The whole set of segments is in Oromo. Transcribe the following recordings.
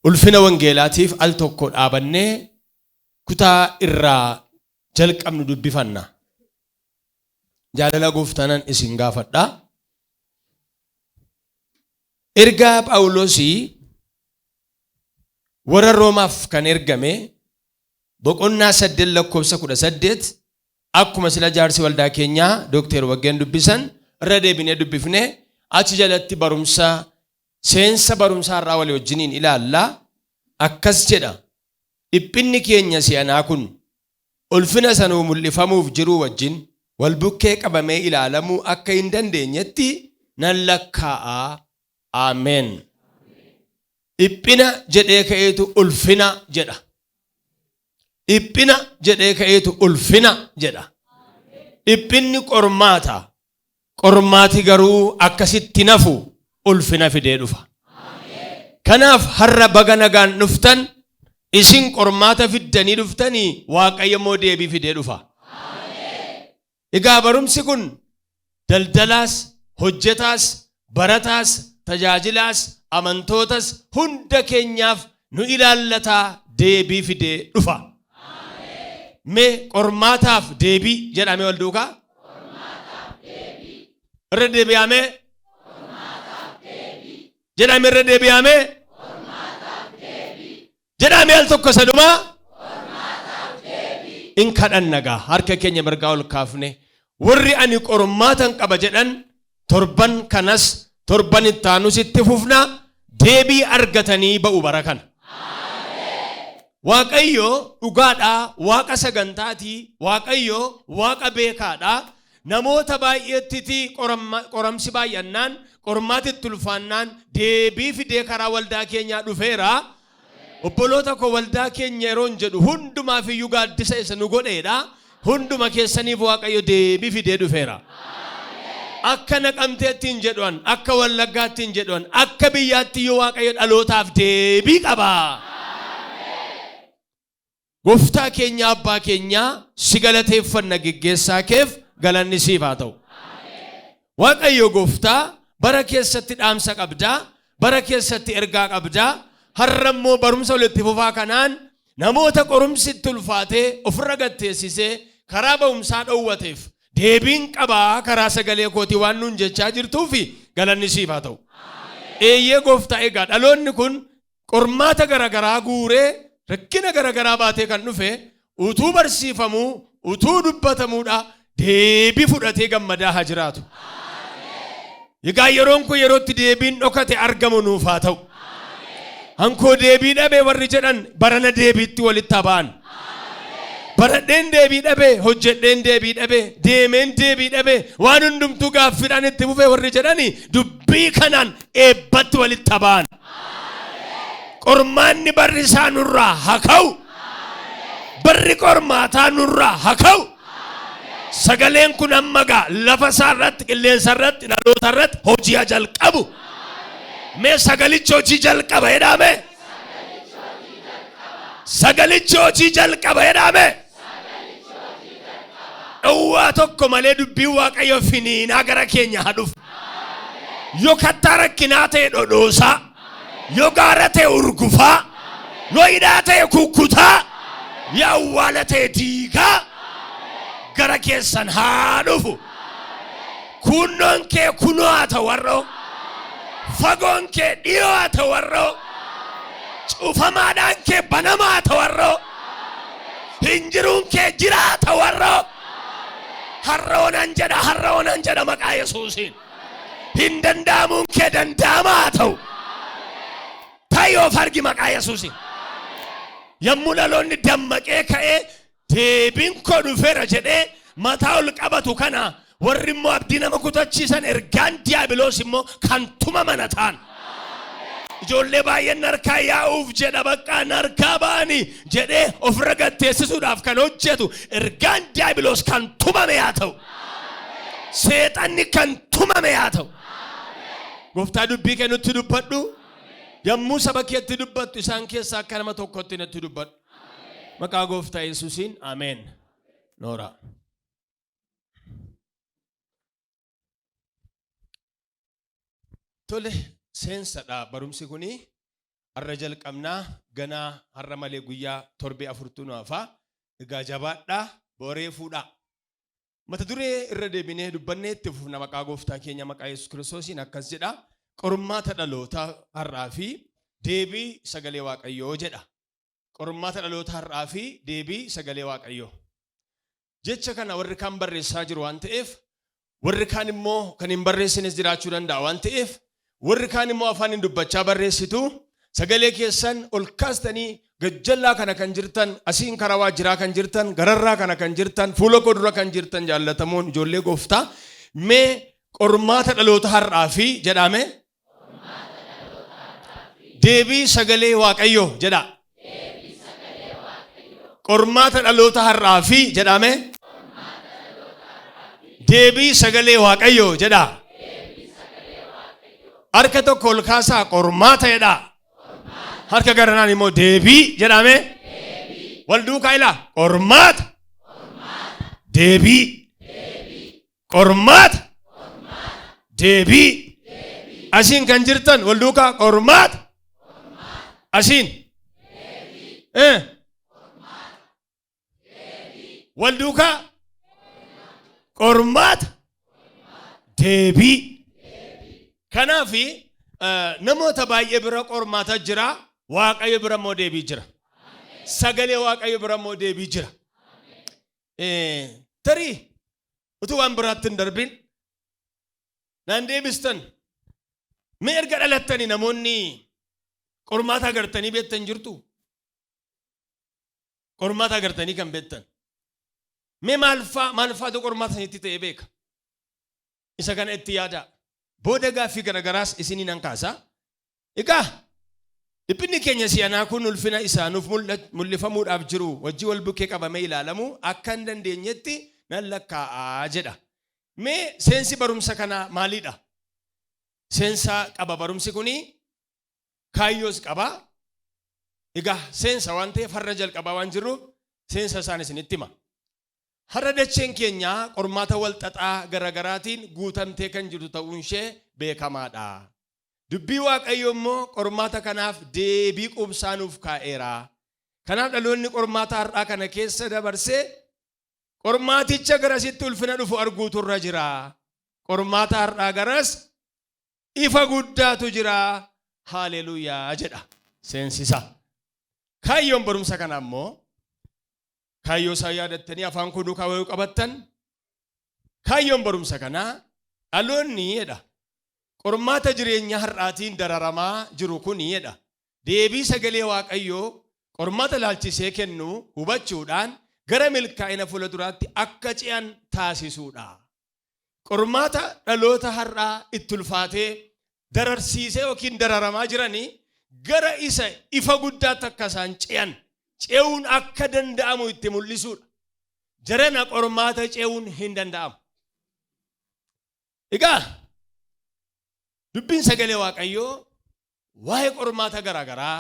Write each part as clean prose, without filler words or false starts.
ulfina wangeelaatiif al tokko dhaabannee kutaa irraa jalqabnu dubbifanna. Jaalala gooftaanan isin gaafadha. Ergaa Phaawulosii warra Roomaaf kan ergame boqonnaa 8:18 akkuma sila jaarsi waldaa keenyaa Dr. Wageen dubbisan irra deebinee dubbifne achi jalatti barumsa seensa barumsaa irraa walii wajjiniin ilaalla. Akkas jedha, dhiphinni keenya si'anaa kun ulfina sanuu mul'ifamuuf jiru wajjin wal bukkee qabamee ilaalamuu akka hin dandeenyetti nan lakkaa'a. Ameen. Dhiphina jedhee ka'eetu ulfina jedha. Dhiphina jedhee ka'eetu ulfina jedha. Dhiphinni qormaata. Qormaati garuu akkasitti nafu ulfina fidee dhufa. Kanaaf har'a baga nagaan dhuftan, isin qormaata fiddanii dhuftanii Waaqayyo immoo deebii fidee dhufa. Egaa barumsi kun daldalaas, hojjetaas, barataas, tajaajilaas, amantootas hunda keenyaaf nu ilaallataa deebii fidee dhufa. Mee qormaataaf deebii jedhamee wal duukaa? Irra deebi'amee? Jedhamee irra deebi'amee? Jedhamee al tokko sadumaa? In kadhan nagaa harka keenya mirgaa ol kaafne warri ani qormaatan qaba jedhan torban kanas torban ittaanus itti fufna deebii argatanii ba'u bara kana. Waaqayyo dhugaadhaa, Waaqa sagantaatii, Waaqayyo Waaqa beekaadhaa. Namoota baay'eetti qoramsi baay'annaan, qormaati itti ulfaannaan deebii fidee karaa waldaa keenyaa dhufeera. Obboloota koo waldaa keenya yeroon jedhu hundumaaf iyyuu gaaddisa isa nu godheedha. Hunduma keessaniif Waaqayyo deebii fidee dhufeera. Akka Naqamteetti hin jedhuan, akka Wallaggaatti hin jedhuan, akka biyyaatti iyyuu Waaqayyo dhalootaaf deebii qaba. Gooftaa keenya abbaa keenya si galateeffanna geggeessaa keef galanni siif haa ta'u. Waaqayyo gooftaa bara keessatti dhaamsa qabdaa, bara keessatti ergaa qabdaa. Har'a immoo barumsa walitti fufaa kanaan namoota qorumsi itti ulfaatee ofirra gatteessisee karaa ba'umsaa dhowwateef deebiin qabaa karaa sagalee kootii waan nuun jechaa jirtuufi galanni siif haa ta'u. Eeyyee gooftaa, egaa dhaloonni kun qormaata garagaraa guuree rakkina garagaraa baatee kan dhufe utuu barsiifamuu, utuu dubbatamuudha deebii fudhatee gammadaa haa jiraatu. Egaa yeroon kun yerootti deebiin dhokate argamu nuuf haa ta'u. Hankoo deebii dhabee warri jedhan barana deebiitti walitti ba'an. Baradheen deebii dhabee, hojjedheen deebii dhabee, deemeen deebii dhabee, waan hundumtuu gaaffiidhaan itti fufee warri jedhani dubbii kanaan eebbatti walitti ba'an. Qormaanni barri isaa nurraa haa ka'u. Barri qormaataa nurraa haa ka'u. Sagaleen kun amma gaa lafa isaa irratti, qilleensa irratti, dhaloota irratti hojii jalqabu. Mee sagalichi hojii jalqaba jedhame? Sagalichi hojii jalqaba jedhame? Dhowwaa tokko malee dubbii Waaqayyo finiinaa gara keenya haa dhufu. Yoo kattaa rakkinaa ta'e dhodhoosaa, yoo gaara ta'e urgufaa, yoo hidhaa ta'e kukkutaa, yoo awwaala ta'e diigaa gara keessan haa dhufu. Kunnoon kee kunoo haa ta'u warroo. Fagoon kee dhiyoo haa ta'u warroo. Cufamaadhaan kee banamaa haa ta'u warroo. Hinjiruun kee jira haa ta'u warroo. Har'a oonan jedha maqaa Yesuusiin. Hin danda'amuun kee danda'amaa haa ta'u. Tayyoof argi maqaa Yesuusiin. Yommuu dhaloonni dammaqee ka'ee deebiin koo dhufeera jedhee mataa ol qabatu kana warri immoo abdii nama kutachiisan ergaan diiyaabiloos immoo kan tumaman ta'an. Ijoollee baay'een harkaa yaa'uuf jedha bakka harkaa ba'anii jedhee ofirra gatteessisuudhaaf kan hojjetu ergaan diiyaabiloos kan tumame haa ta'u. Seexanni kan tumame haa ta'u. Gooftaa dubbii kennutti dubbadhu. Yommuu saba keetti dubbattu isaan keessaa akka nama tokkotti natti dubbadhu. Maqaa Gooftaa Yesuusiin ameen. Noora. Tole seensadha barumsi kuni har'a jalqabnaa ganaa har'a malee guyyaa torbee 40ffaa egaa jabaadhaa booree fuudhaa. Mata duree irra deebinee dubbannee itti fufna maqaa gooftaa keenya maqaa Yesuus Kiristoosiin akkas jedha. Qormaata dhaloota har'aafi deebii sagalee Waaqayyoo jedha. Qormaata dhaloota har'aafi deebii sagalee Waaqayyoo. Jecha kana warri kaan barreessaa jiru waan ta'eef, warri kaan immoo kan hin barreessines jiraachuu danda'a waan ta'eef, warri kaan immoo afaan hin dubbachaa barreessitu sagalee keessan ol kaastanii gajjallaa kana kan jirtan, asiin karaa waajjiraa kan jirtan, gararraa kana kan jirtan, fuula koo dura kan jirtan jaallatamoon ijoollee gooftaa mee qormaata dhaloota har'aafi jedhame deebii sagalee Waaqayyoo jedha. Qormaata dhaloota har'aafi jedhame deebii sagalee Waaqayyoo jedha. Harka tokko ol kaasaa qormaata jedha. Harka garanaan immoo deebii jedhame. Wal duukaa ilaa qormaata deebii qormaata deebii. Asiin kan jirtan wal duukaa qormaata asiin wal duukaa qormaata deebii. Kanaafi namoota baay'ee bira qormaata jira, Waaqayyo bira immoo deebii jira. Sagalee Waaqayyo bira immoo deebii jira. Tarii utuu waan biraatti hin darbin naan deebistan mee erga dhalattanii namoonni qormaata agartanii beektan jirtu? Qormaata agartanii kan beektan mee maalfaatu qormaata isinitti ta'e beeka? Isa kana itti yaada. Booda gaaffii garagaraas isinii nan kaasa. Egaa dhiphinni keenya si'anaa kun ulfina isaanuuf mul'ifamuudhaaf jiru wajji wal bukkee qabamee ilaalamu akka hin dandeenyetti nan lakkaa'aa jedha. Mee seensi barumsa kana maalidha? Seensa qaba barumsi kuni, kaayyoos qaba. Egaa seensa waan ta'eef har'a jalqabaa waan jirruuf seensa isaan isinitti hima. Har'a dacheen keenya qormaata walxaxaa garagaraatiin guutamtee kan jirtu ta'uun ishee beekamaadha. Dubbii Waaqayyoo immoo qormaata kanaaf deebii qubsaa nuuf kaa'eera. Kanaaf dhaloonni qormaata har'aa kana keessa dabarsee qormaaticha garasitti ulfina dhufu arguutu irra jira. Qormaata har'aa garas ifa guddaatu jira. Haleluuyaa jedha seensisa. Kaayyoon barumsa kana immoo kaayyoo isaa yaadattanii afaan kun duukaa wayuu qabattan, kaayyoon barumsa kanaa dhaloonni jedha qormaata jireenya har'aatiin dararamaa jiru kun jedha deebii sagalee Waaqayyoo qormaata laalchisee kennu hubachuudhaan gara milkaa'ina fuula duraatti akka ce'an taasisuudha. Qormaata dhaloota har'aa itti ulfaatee dararsiisee yookiin dararamaa jiranii gara isa ifa guddaatti akka isaan ce'an, ce'uun akka danda'amu itti mul'isuudha. Jarana qormaata ce'uun hin danda'amu. Egaa dubbiin sagalee Waaqayyoo waa'ee qormaata garagaraa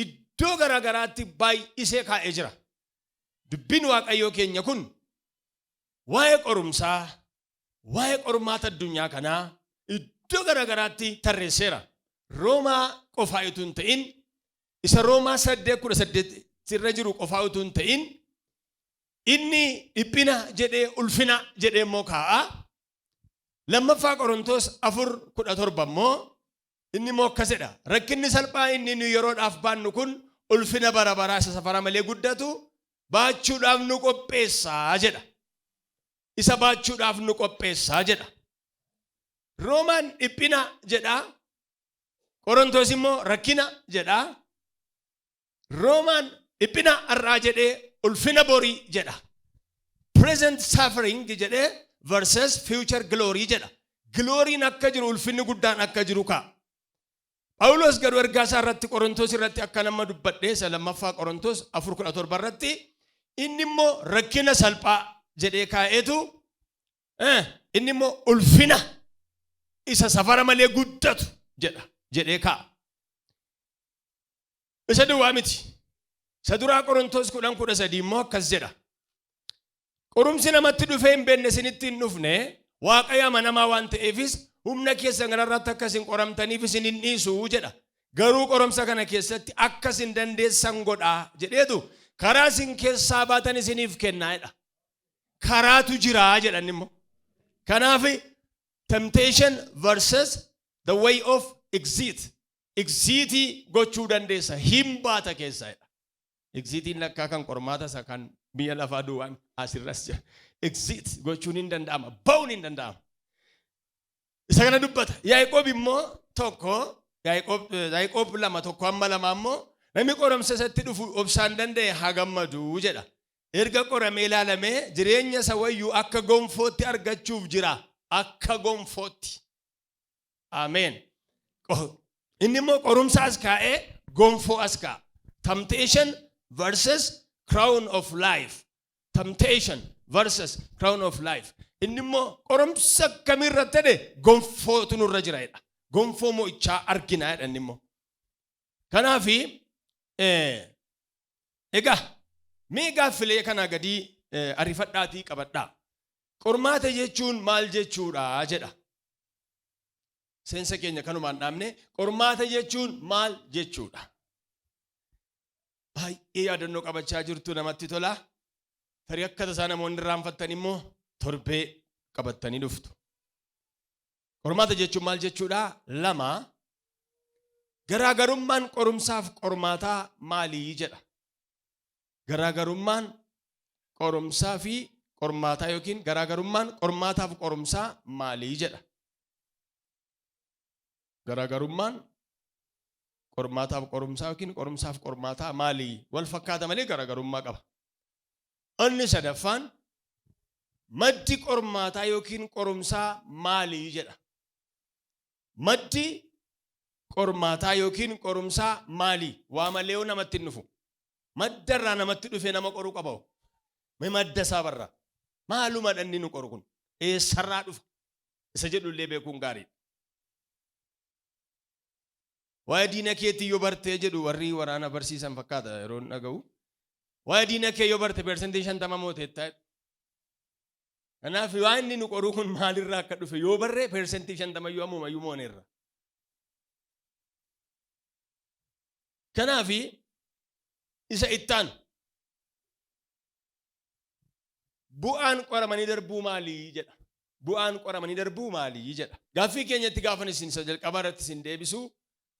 iddoo garagaraatti baay'isee kaa'ee jira. Dubbiin Waaqayyoo keenya kun waa'ee qorumsaa, waa'ee qormaata addunyaa kanaa iddoo garagaraatti tarreesseera. Roomaa qofaa utuu hin ta'in, isa Roomaa 8:18 irra jiru qofaa utuu hin ta'in, inni dhiphina jedhee ulfina jedhee immoo kaa'a. Lammaffaa Qorontos 4:17 immoo inni immoo akkas jedha. Rakkinni salphaa inni nu yeroodhaaf baannu kun ulfina bara baraa isa safara malee guddatu baachuudhaaf nu qopheessaa jedha. Isa baachuudhaaf nu qopheessaa jedha. Roomaan dhiphina jedha. Qorontos immoo rakkina jedha. Roomaan dhiphina har'aa jedhee ulfina borii jedha. Present suffering jedhee versus future glory jedha. Glooriin akka jiru ulfinni guddaan akka jiru ka'a. Phaawulos garuu ergaa isaa irratti Qorontos irratti akka nama dubbadhee isa lammaffaa Qorontos 4:17 irratti inni immoo rakkina salphaa jedhee kaa'eetu inni immoo ulfina isa safara malee guddatu jedha jedhee kaa'a. Isa duwwaa miti. Isa duraa Qorontos 10:13 immoo akkas jedha. Qorumsi namatti dhufee hin beekne isinitti hin dhufne Waaqayyo amanamaa waan ta'eefis humna keessan gararratti akka isin qoramtaniif isin hin dhiisu jedha. garuu qoromsa kana keessatti akka isin dandeessan godhaa jedheetu karaa isin keessaa baatan isiniif kennaadha. Karaatu jira jedhan immoo. Kanaaf temptation versus the way of exit. Exitii gochuu dandeessa hin baata keessaadha. Exitiin lakkaa kan qormaata isa kan biyya lafaa duwwaan asirras jira. Exit gochuun hin danda'ama. Ba'uun hin danda'ama. Isa kana dubbata. Yaaqoob immoo tokko Yaaqoob 2:1-2 immoo namni qoromsa isatti dhufu obsaan danda'e haa gammadu jedha. Erga qoramee ilaalamee jireenya isa wayyuu akka gonfootti argachuuf jira. Akka gonfootti. Ameen. Inni immoo qorumsa as kaa'ee gonfoo as kaa'a. Temptation versus crown of life. Temptation versus crown of life. Inni immoo qorumsa kamirratti ta'e gonfootu nurra jira jedha. Gonfoo mo'ichaa arginaa jedha inni immoo. Kanaaf egaa mee gaaffilee kana gadi arifadhaatii qabadhaa. Qormaata jechuun maal jechuudha jedha. Seensa keenya kanumaan dhaabne qormaata jechuun maal jechuudha. Baay'ee yaadannoo qabachaa jirtu namatti tola. Tarii akka tasaa namoonni irraanfattan immoo torbee qabattanii dhuftu. Qormaata jechuun maal jechuudha? 2 garaagarummaan qorumsaaf qormaataa maalii jedha. Garaagarummaan qorumsaa fi qormaataa yookiin garaagarummaan qormaataaf qorumsaa maalii jedha. Garaagarummaan qormaataaf qorumsaa yookiin qorumsaaf qormaataa maalii? Wal fakkaata malee garaagarummaa qaba. Inni sadaffaan maddi qormaataa yookiin qorumsaa maalii jedha. Maddi qormaataa yookiin qorumsaa maalii? Waa malee namatti hin dhufu. Maddarraa namatti dhufee nama qoruu qaba. Mee madda isaa barra. Maaluma dhanni nu qoru kun? Eessarraa dhufa? Isa jedhullee beekuun gaariidha. Waa'ee diina keetii yoo bartee jedhu warri waraana barsiisan fakkaata yeroo dhaga'u. Waa'ee diina kee yoo barte persentii 50 mooteetta. Kanaaf waan inni nu qoruu kun maalirraa akka dhufe yoo barree persentii 50 yoo ammumayyuu mooneerra. Kanaaf isa ittaan bu'aan qoramanii darbuu maalii jedha. Bu'aan qoramanii darbuu maalii jedha. Gaaffii keenyatti gaafan isin isa jalqabaa irratti isin deebisu.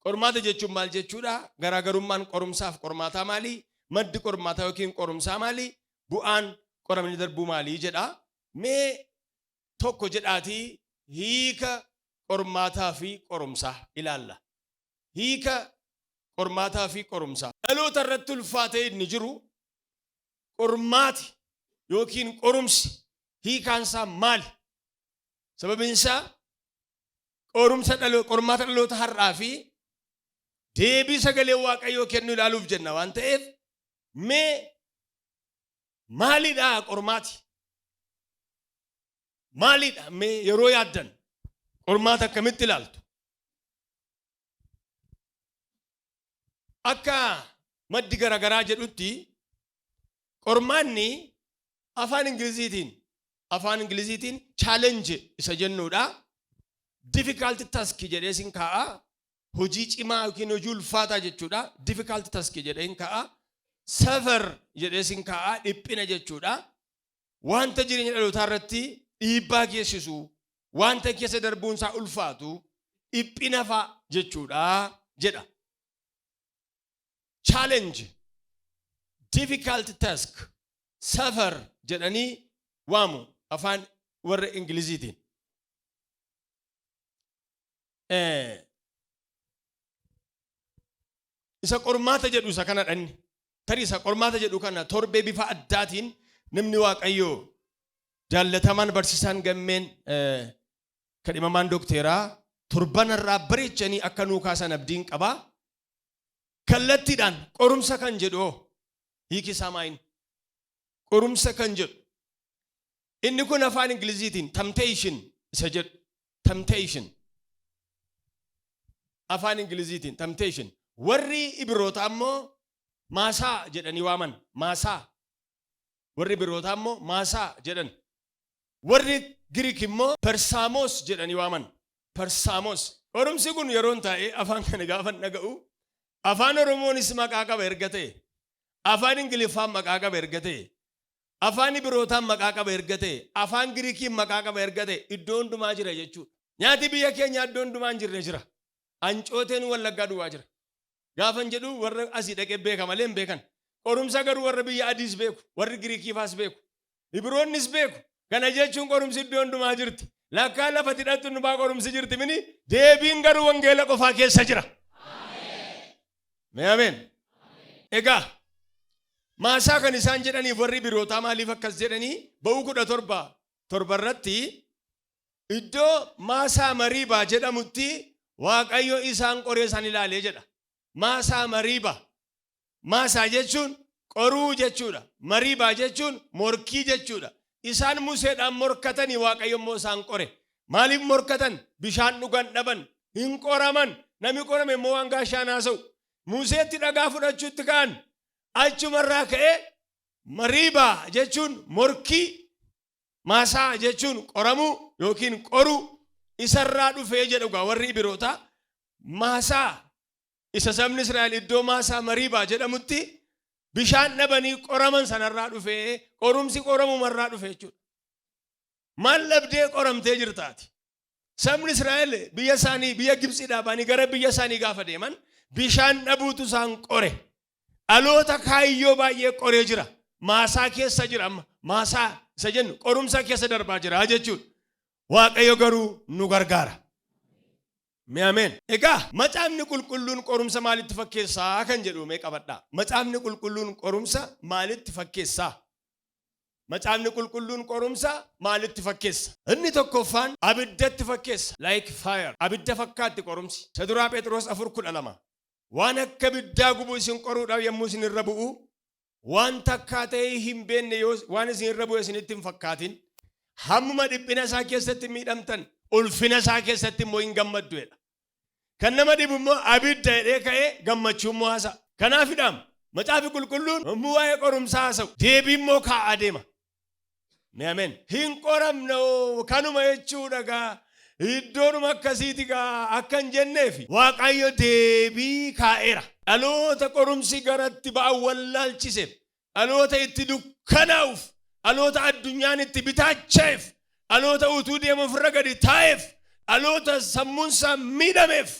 Qormaata jechuun maal jechuudha? Garaagarummaan qorumsaaf qormaataa maalii? Maddi qormaataa yookiin qorumsaa maalii? Bu'aan qoramanii darbuu maalii jedha. Mee tokko jedhaatii hiika qormaataa fi qorumsaa ilaalla. Hiika qormaataa fi qorumsaa. Dhaloota irratti ulfaatee inni jiru qormaati yookiin qorumsi hiikaansaa maali? Sababiin isaa qormaata dhaloota har'aafi deebii sagalee Waaqayyoo kennu ilaaluuf jenna waan ta'eef mee maalidha qormaati? Maalidha mee yeroo yaaddan qormaata akkamitti ilaaltu? Akka maddi garagaraa jedhutti qormaanni afaan Ingiliziitiin challenge isa jennuudha. Difficult task jedhee sin kaa'a. Hojii cimaa yookiin hojii ulfaataa jechuudha. Difficult task jedhee sin kaa'a. Suffer jedhee sin kaa'a. Dhiphina jechuudha. Wanta jireenya dhalootaa irratti dhiibbaa geessisu, wanta keessa darbuun isaa ulfaatu, dhiphina fa'a jechuudha jedha. Challenge, difficult task, suffer jedhanii waamu afaan warra Ingiliziitiin. Isa qormaata jedhu isa kana dhanni. Tarii isa qormaata jedhu kana torbee bifa addaatiin namni Waaqayyoo jaallatamaan barsiisaan gammeen kadhimamaan dookteraa torbanarraa bareechanii akka nuu kaasan abdiin qabaa. Kallattiidhaan qorumsa kan jedhu hiiki isaa maayin? Qorumsa kan jedhu. Inni kun afaan Ingiliziitiin temptation isa jedhu. Temptation. Afaan Ingiliziitiin temptation. Warri Ibroota ammoo maasaa jedhanii waaman. Maasaa. Warri Ibroota ammoo maasaa jedhan. Warri Giriik immoo persaamos jedhanii waaman. Persaamos. qorumsi kun yeroon taa'ee afaan kana gaafan dhaga'u afaan Oromoonis maqaa qaba erga ta'e afaan Ingiliffaan maqaa qaba erga ta'e afaan birootaan maqaa qaba erga ta'e afaan Giriikiin maqaa qaba erga ta'e iddoo hundumaa jira jechuudha. Nyaati biyya keenya iddoo hundumaa hin jirre jira. Ancooteen Wallaggaa duwwaa jira. Gaafan jedhu warra asii dhaqee beeka malee hin beekan. Qorumsa garuu warra biyya adiis beeku, warri Giriikiifaas beeku, Ibroonnis beeku. Kana jechuun qorumsi iddoo hundumaa jirti. Lakkaa lafa tidhattu hundumaa qorumsi jirti mini deebiin garuu wangeela qofaa keessa jira. Ameen. Egaa maasaa kan isaan jedhaniif warri birootaa maaliif akkas jedhanii Ba'uu 17 irratti iddoo maasaa Mariibaa jedhamutti Waaqayyo isaan qoree isaan ilaalee jedha. Maasaa Mariibaa. Maasaa jechuun qoruu jechuudha. Mariibaa jechuun morkii jechuudha. Isaan Museedhaan morkatanii Waaqayyo immoo isaan qore. Maaliif morkatan? Bishaan dhugan dhaban. Hin qoraman. Namni qorame immoo waan gaashaan haasa'u. Museetti dhagaa fudhachuutti ka'an. Achumarraa ka'ee Mariibaa jechuun morkii, maasaa jechuun qoramuu yookiin qoruu isarraa dhufee jedhugaa warri Ibroota. Maasaa isa sabni Israa'el iddoo maasaa Mariibaa jedhamutti bishaan dhabanii qoraman sanarraa dhufee qorumsi qoramumarraa dhufe jechuudha. Maal dhabdee qoramtee jirtaati? Sabni Israa'el biyya isaanii biyya Gibxiidhaa ba'anii gara biyya isaanii gaafa deeman bishaan dhabuutu isaan qore. Dhaloota kaayyoo baay'ee qoree jira. Maasaa keessa jira amma. Maasaa isa jennu qorumsa keessa darbaa jira jechuudha. Waaqayyo garuu nu gargaara. Ameen. Egaa macaafni qulqulluun qorumsa maalitti fakkeessaa kan jedhu mee qabadhaa. Macaafni qulqulluun qorumsa maalitti fakkeessaa? Macaafni qulqulluun qorumsa maalitti fakkeessa? Inni tokkoffaan abiddatti fakkeessa. Like fire. Abidda fakkaatti qorumsi. Isa duraa Phexros 4:12. Waan akka abiddaa gubuu isin qoruudhaaf yommuu isin irra bu'u waan takkaa ta'ee hin beekne yoo waan isin irra bu'e isinitti hin fakkaatin hammuma dhiphina isaa keessatti miidhamtan ulfina isaa keessatti immoo hin gammadduedha. Kan nama dhibu immoo abidda jedhee ka'ee gammachuu immoo haasa. Kanaafidhaam macaafi qulqulluun yommuu waa'ee qorumsaa haasa'u deebii immoo kaa'aa deema. Ameen. Hin qoramne kanuma jechuudha gaa. Iddoonuma akkasiiti gaa akkan jenneefi Waaqayyo deebii kaa'eera. Dhaloota qorumsi garatti ba'an wallaalchiseef, dhaloota itti dukkanaa'uuf, dhaloota addunyaan itti bitaachaa'eef, dhaloota utuu deemu ofirra gadi taa'eef, dhaloota sammuunsaa miidhameef,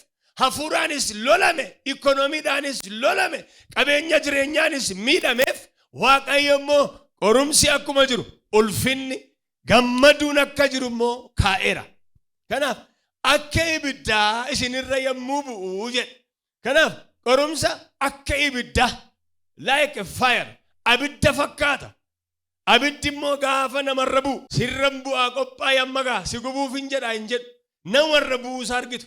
hafuuraanis lolame, ikoonomiidhaanis lolame, qabeenya jireenyaanis miidhameef Waaqayyo immoo qorumsi akkuma jiru ulfinni gammaduun akka jiru immoo kaa'eera. Kanaaf akka ibiddaa isinirra yommuu bu'u jedhe. Kanaaf qorumsa akka ibiddaa like fire abidda fakkaata. Abiddi immoo gaafa namarra bu'u sirran bu'aa qophaa'e amma gaa si gubuuf hin jedhaa hin jedhu namarra bu'uusaa argitu.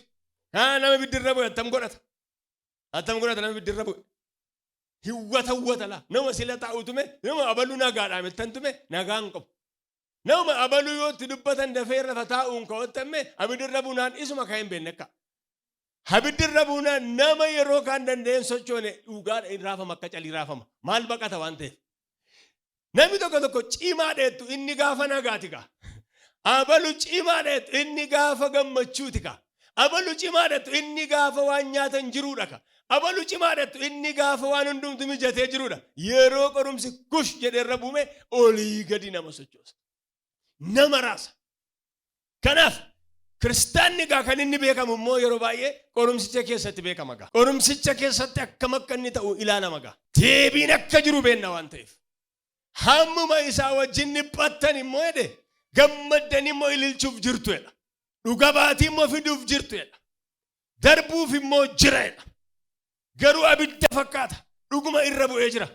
Nama ibiddirra bu'e attam godhata? Attam godhata nama ibiddirra bu'e? Hiwwata laa nama sila taa'utume nama abaluu nagaadhaa mettantume nagaan qabu. Nama abaluu yoo itti dubbatan dafee irra taa'uun ka'ottamme abiddirra buunaan isuma kan hin beekne akka. Abiddirra buunaan nama yeroo kaan danda'een sochoone dhugaadha hin raafama akka calii raafama. Maal baqata waan ta'eef. Namni tokko cimaa dheettu inni gaafa nagaati kaa. Abaluu cimaa dheettu inni gaafa gammachuuti kaa. Abaluu cimaa dheettu inni gaafa waan nyaatan jiruudha kaa. Abaluu cimaa dheettu inni gaafa waan hundumtu mijatee jiruudha. Yeroo qorumsi kush jedheerra buume olii gadi nama sochoosa. Nama raasa. Kanaaf kiristaanni gaa kan inni beekamu immoo yeroo baay'ee qorumsicha keessatti beekama gaa. Qorumsicha keessatti akkam akka inni ta'u ilaalama gaa. Deebiin akka jiru beenna waan ta'eef. Hammuma isaa wajjin dhiphattan immoo jedhe gammaddan immoo ililchuuf jirtu jedha. Dhuga baatii immoo fiduuf jirtu jedha. Darbuuf immoo jira jedha. Garuu abidda fakkaata. Dhuguma irra bu'ee jira.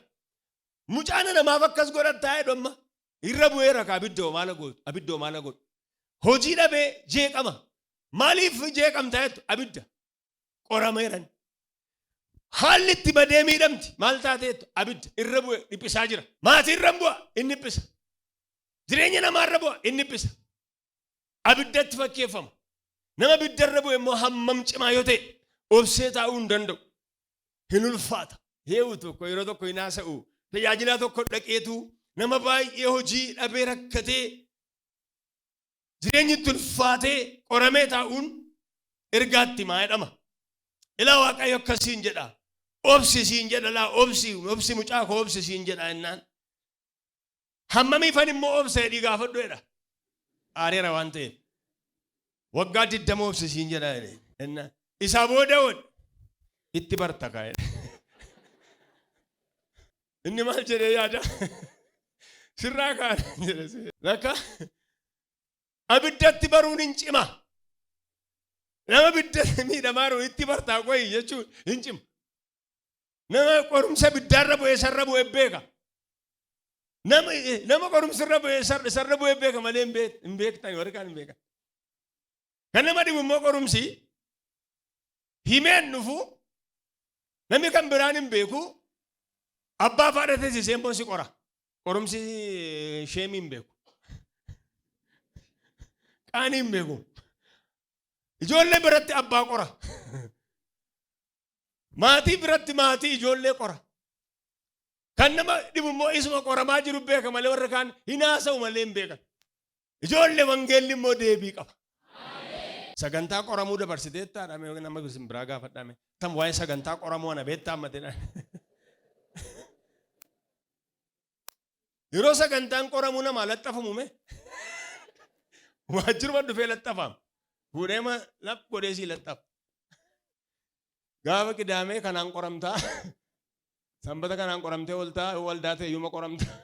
Mucaana namaaf akkas godhataa jedhu amma. Irra bu'eera ka abiddoo maala godhu. Hojii dhabee jeeqama. Maaliif jeeqamtaa jettu abidda qorameeran. Haalli itti badee miidhamti maal taatee jettu abidda irra bu'e dhiphisaa jira. Maatii irra bu'a inni dhiphisa. Jireenya namaa irra bu'a inni dhiphisa. Abiddatti fakkeeffama. Nama abidda irra bu'e immoo hammam cimaa yoo ta'e obsee taa'uu hin danda'u. Hin ulfaata. Heewu tokko yeroo tokko hin haasa'u. Tajaajilaa tokko dhaqeetu nama baay'ee hojii dhabee rakkatee jireenyi itti ulfaatee qoramee taa'uun ergaatti maayedhama. Ilaa Waaqayyo akkasiin jedha. Obsi siin jedha laa obsi mucaa koo obsi siin jedha ennaan. Hammamiifan immoo obsa jedhii gaafadhu jedha. Aareera waan ta'eef. Waggaa 20 obsi siin jedha ennaan. Isaa booda itti barta kaa'edha. Inni maal jedhee yaada? Sirraa kaa'an jedhe. Lakka abiddatti baruun hin cima. Nama biddatti miidhamaa jiru itti bartaa qoyi jechuun hin cima. Nama qorumsa biddaarra bu'ee sarra bu'ee beeka. Nama qorumsa irra bu'ee sarra bu'ee beeka malee hin beektan warri kaan hin beekan. Kan nama dhibu immoo qorumsi himeen dhufu namni kan biraan hin beeku abbaa faadha teessisee immoo si qora. Qorumsi sheemii hin beeku. Qaanii hin beeku. Ijoollee biratti abbaa qora. Maatii biratti maatii ijoollee qora. Kan nama dhibu immoo isuma qoramaa jiru beeka malee warra kaan hin haasa'u malee hin beekan. Ijoollee wangeelli immoo deebii qaba. Sagantaa qoramuu dabarsiteettaa nama biraa gaafadhaame. Tam waa'ee sagantaa qoramuu ana beektaa ammatedha. Yeroo sagantaan qoramuu nama laxxafamu mee? Waajjiruma dhufee laxxafamu. Fuudheema lap godheesii laxxafa. Gaafa qidaamee kanaan qoramtaa. Sanbata kanaan qoramtee waldaa ta'e iyyuma qoramtaa.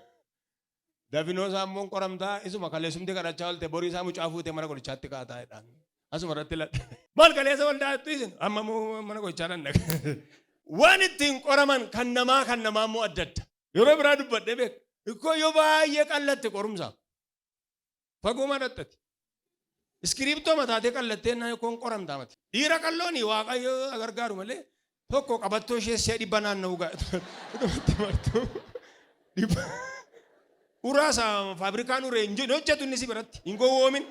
Dafinoo isaa immoo qoramtaa. Isuma kaleessumti kadhachaa oolte borii isaa mucaa fuutee mana qorichaatti kaataa jedhaan. Asuma irratti ladha. Maal kaleessa waldaa isin amma mana qorichaa dandaqa. Waan ittiin qoraman kan namaa immoo adda adda. Yeroo biraa dubbadhee beeka. Ikkoo yoo baay'ee qallatte qorumsaa. Fagoo madhattati. Iskiriiptoo mataatee qallattee kun qoramtaa mati. Dhiira qallooni Waaqayyo gargaaru malee tokko qabattoo ishee si'a dhibba naanna'uu gaa'etu. Uraasa faabrikaan uree hin hojjetu inni si biratti. Hin gowwoomin.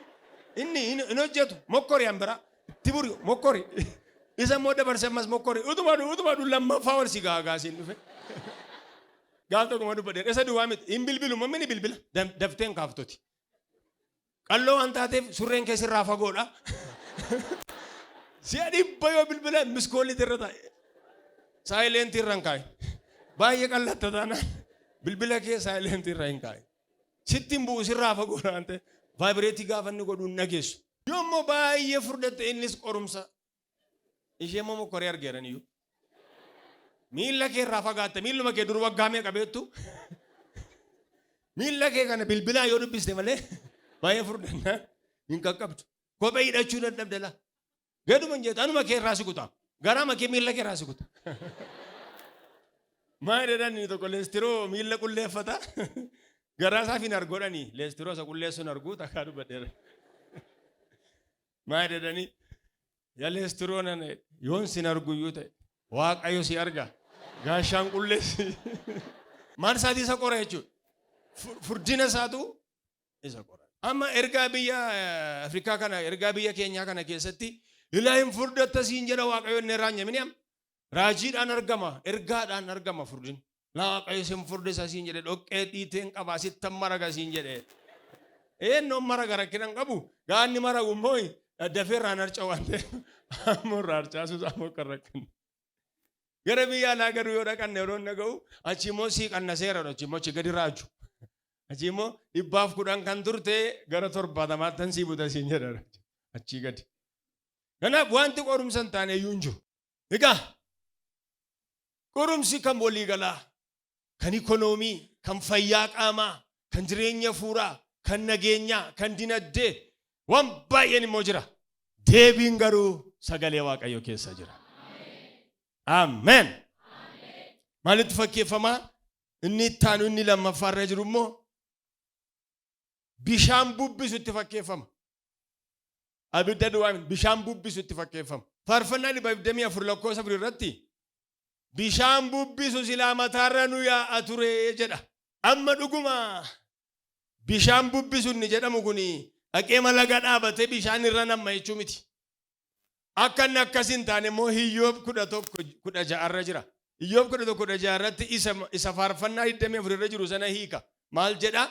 Inni hin hojjetu. Mokkori hambira. Itti buri mokkori. Isa immoo dabarse ammas mokkori. Utuma lammaffaa wal si gaagaasiin dhufe. Gaaf tokko dubbadhe. Isa duwwaa miti. Hin bilbilu mammi ni bilbila. Dafteen kaaftoti. Qalloo waan taateef surreen keessirraa fagoodha. Si'a dhibba yoo bilbila miskoolli irra taa'e. Saayilentii irra hin kaa'e. Baay'ee qallatta taanaan bilbila kee saayilentii irra hin kaa'e. Sitti hin bu'u sirraa fagoodha waan ta'eef vaayibireetii gaafa inni godhu hin dhageessu. Yoo immoo baay'ee furdatte innis qorumsa. Ishee immoo mokkoree argeeran iyyuu. Miilla kee irraa fagaatte miilluma kee dur waggaa meeqa beektu. Miilla kee kana bilbilaa yoo dubbiste malee. Baay'ee furdannaa hin qaqqabdu. Kophee hidhachuu dadhabdala. Gaduma jeetu anuma kee irraa si kuta. Garaa makee miilla kee irraa si kuta. Maal jedhan inni tokko leestiroo miilla qulleeffata. Garaa isaaf hin argodhani. Leestiroo isa qulleessuun arguu takkaa dubbadheera. Maal jedhani yaa leestiroo nan yoon sin arguyyuu ta'e Waaqayyo si arga. Gaashaan qulleessi. Maal isaatii isa qora jechuudha. Furdina isaatu isa qora. Amma ergaa biyya Afrikaa kana ergaa biyya keenyaa kana keessatti ilaahin furdatta siin jedha Waaqayyo inni irraa nyamini am raajiidhaan argama ergaadhaan argama furdin Waaqayyo sin furdisa siin jedhe dhoqqee dhiiteen qabaa sittan maraga siin jedhe eennoon maraga rakkinan qabu gaanni maragu immoo dafeerraan harca waan ta'eef ammoo irraa harcaasuus ammoo kan rakkin gara biyya alaa garuu yoo dhaqanne yeroo inni ga'u achi immoo sii qannaseera achi immoo achi gadi raaju. Achi immoo 110 kan turte gara 70 sii buta siin jedha achii gadi. Kanaaf wanti qorumsa hin taane iyyuu hin jiru. Egaa qorumsi kan waliigalaa, kan ikonoomii, kan fayyaa qaamaa, kan jireenya fuuraa, kan nageenyaa, kan dinagdee waan baay'een immoo jira. Deebiin garuu sagalee Waaqayyoo keessa jira. Ameen. Maalitti fakkeeffamaa? Inni itti aanu inni lammaffaarra jiru immoo bishaan bubbisutti fakkeeffama. Abidda duwwaan bishaan bubbisutti fakkeeffama. Faarfannaa 224 irratti bishaan bubbisu silaa mataarra nu yaa'a ture jedha. Amma dhuguma bishaan bubbisu inni jedhamu kuni dhaqee malaga dhaabatee bishaan irra namma jechuu miti. Akka inni akkas hin taane immoo Iyyoob 11:16 jira. Iyyoob 11:16 irratti isa faarfannaa 24 irra jiru sana hiika. Maal jedha?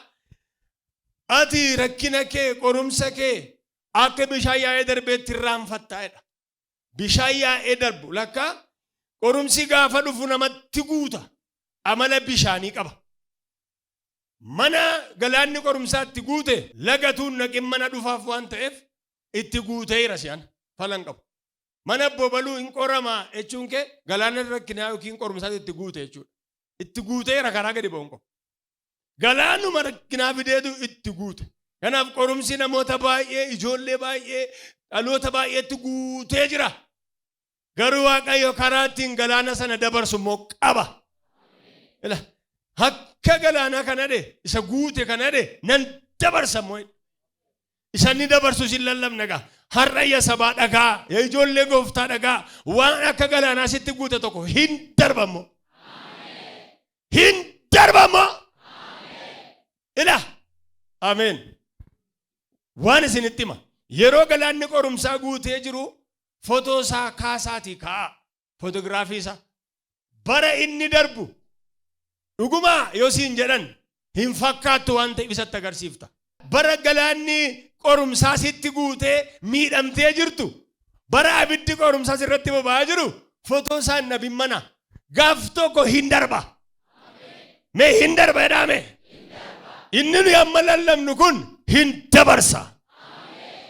Ati rakkina kee qorumsa kee akka bishaan yaa'ee darbeetti irraanfattaa jedha. bishaan yaa'ee darbu lakka qorumsi gaafa dhufu namatti guuta amala bishaanii qaba. Mana galaanni qorumsaatti guute lagatuun naqin mana dhufaaf waan ta'eef itti guuteera si'an falan qabu. Mana bobaluu hin qoramaa jechuun kee galaana rakkinaa yookiin qorumsaatti itti guute jechuudha. Itti guuteera karaa gadi ba'uun qabu. Galaanuma rakkinaa fideetu itti guute. Kanaaf qorumsi namoota baay'ee ijoollee baay'ee dhaloota baay'eetti guutee jira. Garuu Waaqayyo karaa ittiin galaana sana dabarsu immoo qaba. Akka galaana kana dhe isa guute kana dhe nan dabarsa immoo. Isa ni dabarsu sin lallabna gaa. Har'a sabaa dhagaa yaa ijoollee gooftaa dhagaa waan akka galaanaa sitti guute tokko hin darbamu. Hin darbamu. Ameen. Waan isinitti hima. Yeroo galaanni qorumsaa guutee jiru footoo isaa kaasaatii kaa'a. Footogiraafii isaa. Bara inni darbu dhugumaa yoo siin jedhan hin fakkaattu waan ta'eef isatti agarsiifta. Bara galaanni qorumsaa sitti guutee miidhamtee jirtu. Bara abiddi qorumsaa sirratti boba'aa jiru footoo isaa nabi mana gaaf tokko hin darba. Mee hin darba jedhame. Inni nu amma lallabnu kun hin dabarsa.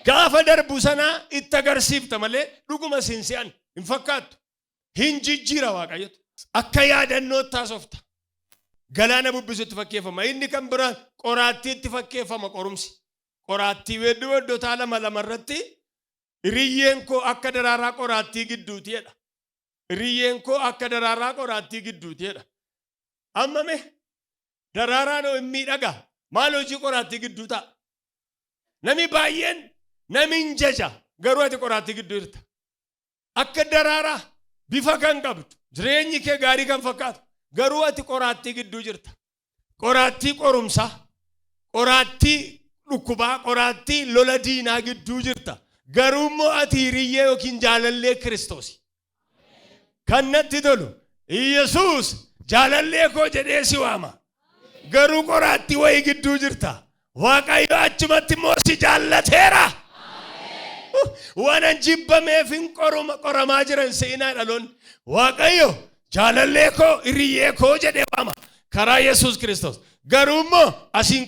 Gaafa darbu sana itti agarsiifta malee dhuguma sinsi'an hin fakkaattu. Hin jijjiira Waaqayyotu. Akka yaadannootti taasofta. Galaana bubbisutti fakkeeffama. Inni kan biraan qoraattiitti fakkeeffama qorumsi. Qoraattii weddootaa lama irratti iriyyeen koo akka daraaraa qoraattii gidduuti jedha. Iriyyeen koo akka daraaraa qoraattii gidduuti jedha. Amma mee daraaraan hin miidhagaa. Maal hojii qoraattii gidduu ta'a? Nami baay'een nami hin jaja garuu ati qoraattii gidduu jirta. Akka daraaraa bifa kan qabdu jireenyi kee gaarii kan fakkaatu garuu ati qoraattii gidduu jirta. Qoraattii qorumsaa, qoraattii dhukkubaa, qoraattii lola diinaa gidduu jirta. Garuu immoo ati hiriyyee yookiin jaalallee Kiristoos. Kan natti tolu Yesuus jaalallee koo jedhee si waama. Garuu qoraattii wayii gidduu jirta. Waaqayyo achumatti immoo si jaallateera. Waan jibbameef hin qoramaa jiran seenaa dhaloonni. Waaqayyo jaalallee koo hiriyyee koo jedhee waama. Karaa Yesuus Kiristoos. Garuu immoo asiin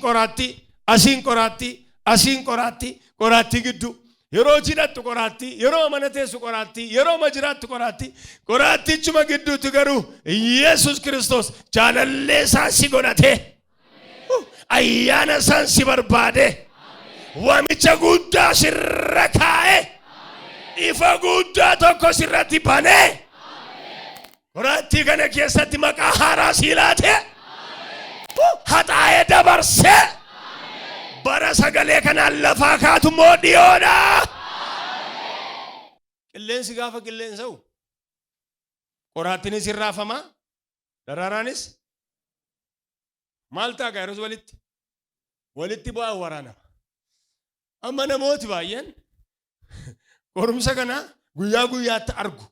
qoraattii gidduu. Yeroo jidhattu qoraattii, yeroo mana teessu qoraattii, yeroo majiraattu qoraattii. Qoraattichuma gidduutti garuu Yesuus Kiristoos jaalallee isaa si godhatee. Ayyaana isaan si barbaade. Waamicha guddaa sirra kaa'e. Ifa guddaa tokko sirratti banee. Qoraattii kana keessatti maqaa haaraa si laate. Haxaa'ee dabarsee. Bara sagalee kanaan lafaa kaatu immoo dhiyoodha. Qilleensi gaafa qilleensa'u qoraattiinis hin raafamaa. Daraaraanis maal ta'a yeroo walitti bu'aa waraanama. Amma namooti baay'een qorumsa kana guyyaa guyyaatti argu.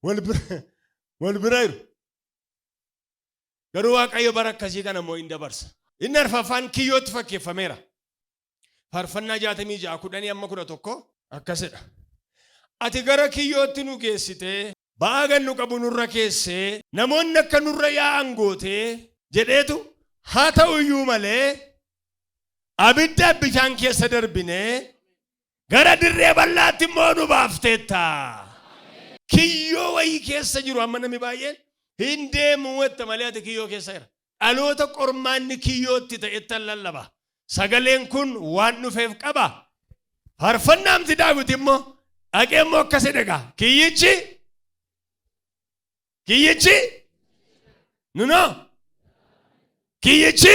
Wal bira jiru. Garuu Waaqayyo bara akkasii kana immoo hin dabarsa. Inni arfaffaan kiyyootti fakkeeffameera. Faarfannaa 66:10-11 akkasidha. Ati gara kiyyootti nu geessitee ba'aa gannu qabu nurra keessee namoonni akka nurra yaa'an gootee jedheetu haa ta'u iyyuu malee abidda bishaan keessa darbinee gara dirree bal'aatti immoo nu baafteetta. Kiyyoo wayii keessa jiru amma namni baay'een hin deemu wetta malee ati kiyyoo keessa jira. Dhaloota qormaanni kiyyootti ta'ettan lallaba. Sagaleen kun waan dhufeef qaba. Faarfannaamti Daawit immoo dhaqee immoo akkas jedha. Kiyyichi kiyyichi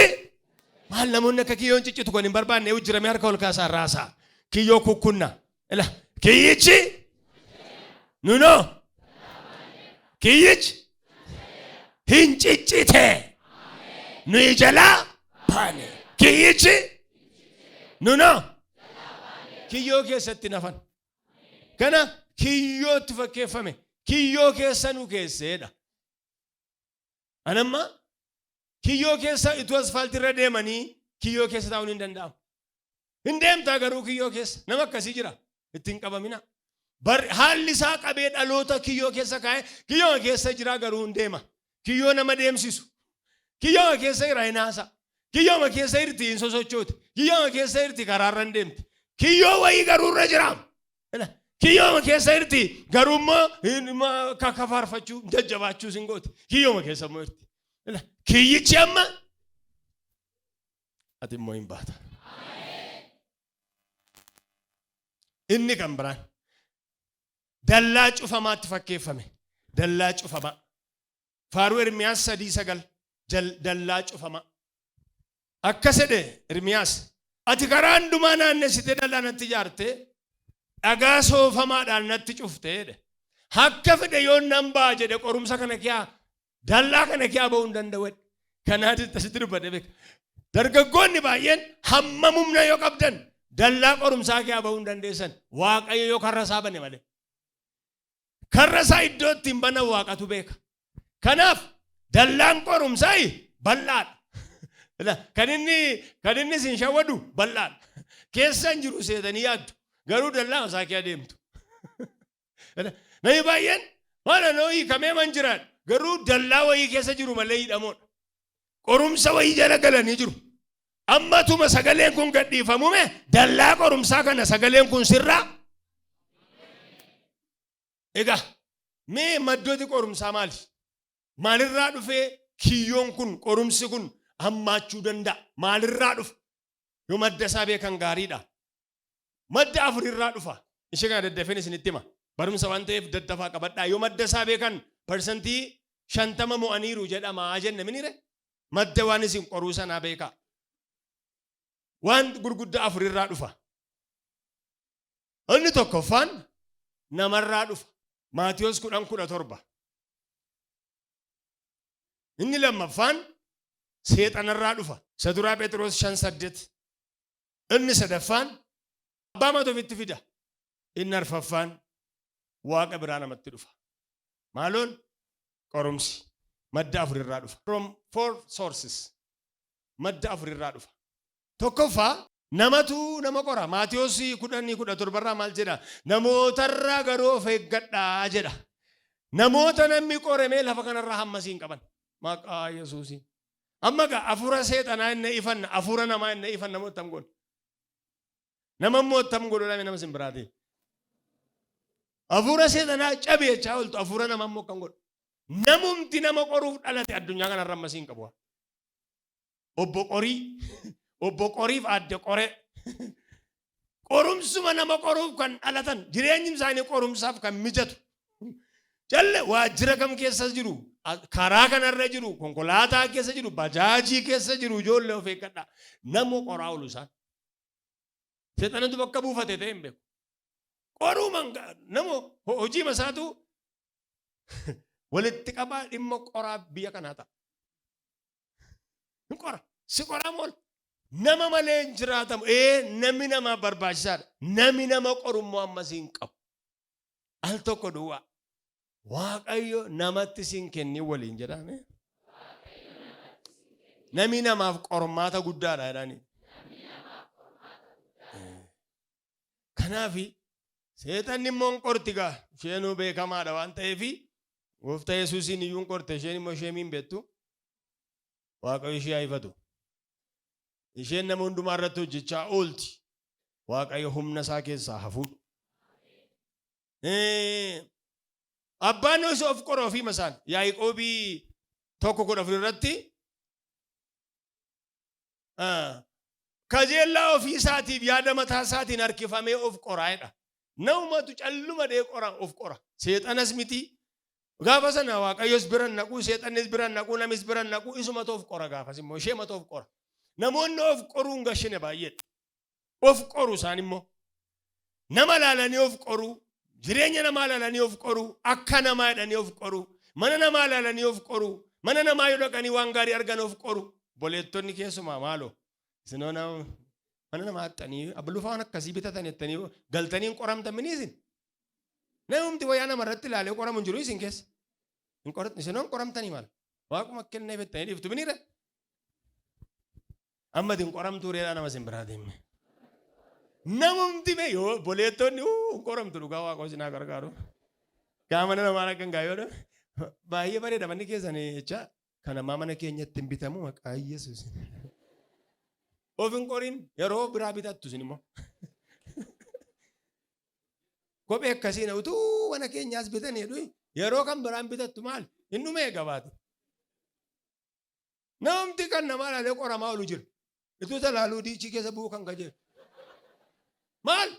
maal namoonni akka kiyyoon ciccitu kun hin barbaanne ujjirame harka ol kaasaa raasaa. Kiyyoo kukkunna. Kiyyichi kiyyichi hin ciccite. Nuyi jalaa baane. Kiyyichi kiyyoo keessatti nafan. Kana kiyyootti fakkeeffame. Kiyyoo keessa nu keesseedha. Anamma kiyyoo keessa ituu asfaaltiirra deemanii kiyyoo keessa taa'uun hin danda'amu. Hin deemtaa garuu kiyyoo keessa nama akkasii jira. Ittiin qabamina. haalli isaa qabee dhaloota kiyyoo keessa kaa'e kiyyoo keessa jira garuu hin deema. Kiyyoo nama deemsisu. Kiyyoo keessa jira hinaasa. Kiyyoo keessa irti hin sosochooti. Kiyyoo keessa irti karaarra hin deemti. Kiyyoo wayii garuu irra jira. Kiyyoo keessa irti garuu immoo kakafaarfachuu jajjabaachuu sin gooti. Kiyyoo keessa immoo irti. Kiyyichi amma ati immoo hin baata. Inni kan biraan dallaa cufamaatti fakkeeffame. Dallaa cufamaa. Faaruu Ermiyaas 3:9 dallaa cufamaa. Akkas jedhe Ermiyaas, ati karaa hundumaa naannessitee dallaa natti ijaartee dhagaa soofamaadhaan natti cuftee jedhe. Akka fedhe yoon nan ba'a jedhe qorumsa kana kiyaa dallaa kana kiyaa ba'uu hin danda'u. Kanaatitti asitti dubbadhe beeka. Dargaggoonni baay'een hammam humna yoo qabdan dallaa qorumsaa kiyaa ba'uu hin dandeessan. Waaqayyo yoo karra isaa bane malee. Karra isaa iddoo ittiin banan Waaqatu beeka. Kanaaf dallaan qorumsaa bal'aadha. Kan inni sin shawwadu bal'aadha. Keessan jiru seetanii yaaddu. Garuu dallaa isaa kiyaa deemtu. Namni baay'een maala nooyi kamee man jiraan garuu dallaa wayii keessa jiru malee hidhamoodha. Qorumsa wayii jala galanii jiru. Ammatuma sagaleen kun gadhiifamume dallaa qorumsaa kana sagaleen kun sirraa. Egaa mee maddooti qorumsaa maali? Maalirraa dhufee kiyyoon kun qorumsi kun hammaachuu danda'a? Maalirraa dhufa? Yoo madda isaa beekan gaariidha. Madda afurirraa dhufa. Ishee kana daddafeen isinitti hima. Barumsa waan ta'eef daddafaa qabadhaa. Yoo madda isaa beekan parsantii 50 mo'aniiru jedhamaa jenne minire madda waan isin qoruu sanaa beekaa. Waan gurguddaa afurirraa dhufa. Inni tokkoffaan namarraa dhufa. Maatiyos 10:17. Inni lammaffaan seexanarraa dhufa. Isa duraa Phexros 5:8. Inni sadaffaan abbaa mata ofitti fida. Inni arfaffaan waaqa biraa namatti dhufa. Maaloon qorumsi madda afurirraa dhufa. From 4 sources madda afurirraa dhufa. Tokkoffaa namatu nama qora. Maatiyos 10:17 maal jedha? Namootarraa garuu of eeggadhaa jedha. Namoota namni qoramee lafa kanarraa hammasiin qaban. Maqaa Yesuusiin. Amma gaa afuura seexanaa inni ifanna, afuura namaa inni ifanna moottam godhu. Nama moottam godhuudhaan nama sin biraati. Afuura seexanaa cabeechaa ooltu afuura nama immoo kan godhu. Namumti nama qoruuf dhalate addunyaa kanarra hammasiin qabu. Obbo qoriif adde qore. Qorumsuma nama qoruuf kan dhalatan jireenyi isaanii qorumsaaf kan mijatu. Jalle waajjira kam keessa jiru? Karaa kanarra jiru, konkolaataa keessa jiru, bajaajii keessa jiru ijoollee of eeggadhaa. Nama qoraa oolu isaan. Seexanatu bakka buufate ta'e hin beeku. Qoruuma nama hojii masaatu walitti qabaa dhimma qoraa biyya kanaa ta'a. Qora, si qoraa mool. Nama malee hin jiraatamu. Namni nama barbaachisaadha. Namni nama qorummoo ammas hin qabu. Al tokko duwwaa. Waaqayyo namatti sin kenni waliin jedhame. Namni namaaf qormaata guddaadha jedhani. Kanaafi seexanni immoo qorti gaa isheenuu beekamaadha waan ta'eef gooftaa Yesuusiin iyyuu qorte isheen immoo ishee miin beektu. Waaqayyo ishee haa ifatu. Isheen nama hundumaa irratti hojjechaa oolti. Waaqayyo humna isaa keessaa hafuudha. Abbaan osoo of qoroo fi masaan Yaaqoobii 1:14 irratti kajeellaa ofii isaatiif yaada mataa isaatiin harkifamee of qoraa'edha. Namumatu calluma dhee qora of qora. Seexanas miti. Gaafa sana Waaqayyos biran naquu, seexannis biran naquu, namis biran naquu isumatu of qora gaafas immoo ishee matu of qora. Namoonni of qoruun gashine baay'eedha. Of qoru isaan immoo nama laalanii of qoru. Jireenya namaa laalanii of qoru, akka namaa jedhanii of qoru, mana namaa laalanii of qoru, mana namaa yoo dhaqanii waan gaarii argan of qoru. Boleettonni keessumaa maaloo isinoo mana namaa haxxanii abbulufaa waan akkasii bitatan jettanii galtanii qoramtan miniisin. Namumti wayyaa namarratti ilaalee qoramu hin jiru isin keessa. Isinoo qoramtanii maal? Waaquma kennee bettanii dhiiftu biniire. Amma din qoramtuu reedhaa nama sin biraa deemme. Namumti mee yoo boleettonni qoramtu dhugaa Waaqa isinaa gargaaru. Gaamana namaa kan gaayoo baay'ee bareeda manni keessanii jecha kana mana keenyatti hin bitamu maqaa Yesuus. Of hin qorin yeroo biraa bitattu isin immoo. Kophee akkasiin utuu mana keenyaas bitanii yeroo kan biraan bitattu maal hin dhumee gabaate. Namumti kan namaa laalee qoramaa oolu jira. Ituu talaaluu diichii keessa bu'uu kan gajeelu. Maal?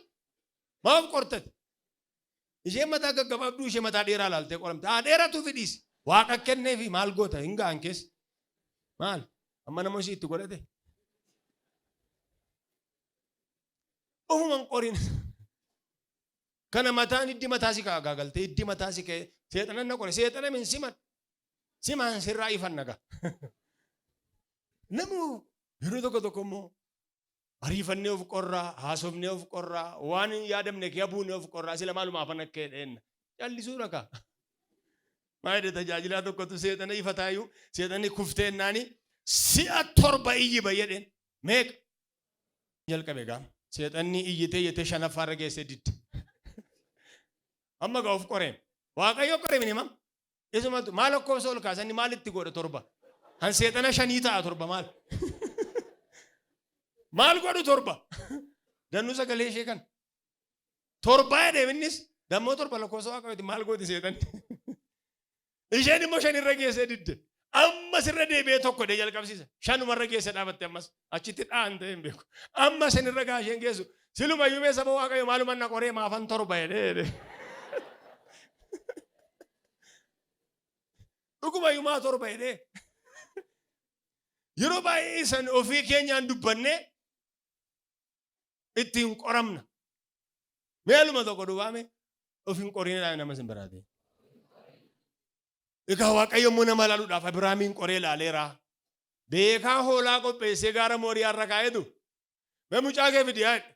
Maaf qortate? Isheen mataa gaggabaabduu ishee mataa dheeraa laaltee qoramte. Dheeratu fidhiis. Waaqa kennee fi maal goota hin ga'an keessa. Maal? Amma nama ishee itti godhate. Ofuman qorin. Kana mataan iddi mataa si gaagalte iddi mataa si ka'e seexanan na qore seexana min siman sirraa ifan naga. Namu yeroo tokko immoo ariifannee of qorraa haasofnee of qorraa waan yaadamne kee abuunee of qorraa sila maalumaaf akka jedheenna callisuu dhagaa. Maayida tajaajilaa tokkotu seexana ifa taayuu seexanni kufteennaani si'a 7 iyyi bayyadheen meeqa jalqabe gaa seexanni iyyitee yete shanaffaarra geesse didde. Amma gaa of qoreen Waaqayyo qoree minimam isumatu maal lakkoofsa ol kaasanni maalitti godhe 7 han seexana 5 ta'a 7 maal. Maal godhu 7 dannu sagalee ishee kan 7 deebinis dammoo 7 lakkoofsa Waaqayyooti maal godhi seexanni. Isheen immoo 5 irra geesse didde. Ammas irra deebi'ee tokko dee jalqabsiisa. 5 irra geesse dhaabatte ammas achitti dhaan ta'e hin beeku. Ammas inni irra gaasheen geessu. Silumayyuu mee saba Waaqayyo maaluma na qoree maafan 7 jedhee. Dhugumayyuu maa 7 jedhee. Yeroo baay'ee san ofii keenyaan dubbannee ittiin qoramna. Meeluma tokko dubaame ofiin qorinee nama sin biraate. Egaa Waaqayyo immoo nama laaluudhaaf Abrahaamiin qoree laaleera. Beekaa hoolaa qopheessee gaara Mooriyaa irra kaa'etu. Mee mucaa kee fidi yaadde.